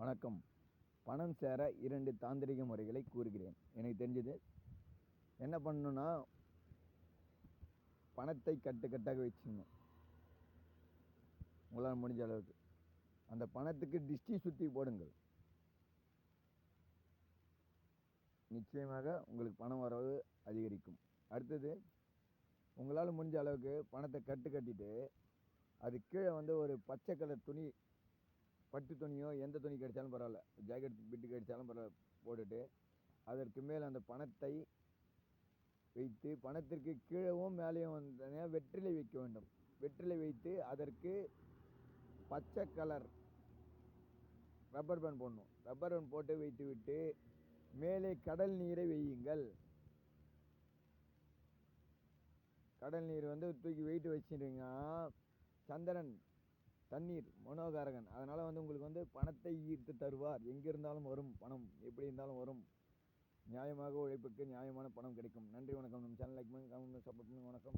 வணக்கம். பணம் சேர 2 தாந்திரிக முறைகளை கூறுகிறேன். எனக்கு தெரிஞ்சது என்ன பண்ணணும்னா, பணத்தை கட்டாக வச்சுக்கணும். உங்களால் முடிஞ்ச அளவுக்கு அந்த பணத்துக்கு டிஸ்டி சுற்றி போடுங்கள். நிச்சயமாக உங்களுக்கு பணம் வரவு அதிகரிக்கும். அடுத்தது, உங்களால் முடிஞ்ச அளவுக்கு பணத்தை கட்டிட்டு அது கீழே ஒரு பச்சை கலர் துணி, பட்டு துணியோ எந்த துணி கிடைச்சாலும் பரவாயில்ல, ஜாக்கெட் பிட்டு கிடைச்சாலும் பரவாயில்ல, போட்டுட்டு அதற்கு மேல் அந்த பணத்தை வைத்து பணத்திற்கு கீழவும் மேலேயும் வெற்றிலை வைக்க வேண்டும். வெற்றிலை வைத்து அதற்கு பச்சை கலர் ரப்பர் பேண்ட் போடணும். ரப்பர் பேண்ட் போட்டு வைத்து விட்டு மேலே கடல் நீரை வையுங்கள். கடல் நீர் தூக்கி வெயிட்டு வச்சிருங்கன்னா, சந்திரன் தண்ணீர் மனோகாரகன், அதனால் உங்களுக்கு பணத்தை ஈர்த்து தருவார். எங்கிருந்தாலும் வரும் பணம், எப்படி இருந்தாலும் வரும். நியாயமாக உழைப்புக்கு நியாயமான பணம் கிடைக்கும். நன்றி, வணக்கம். நம்ம சேனல் லைக் பண்ணுங்க, கமெண்ட் பண்ணுங்க, சப்போர்ட் பண்ணுங்க. வணக்கம்.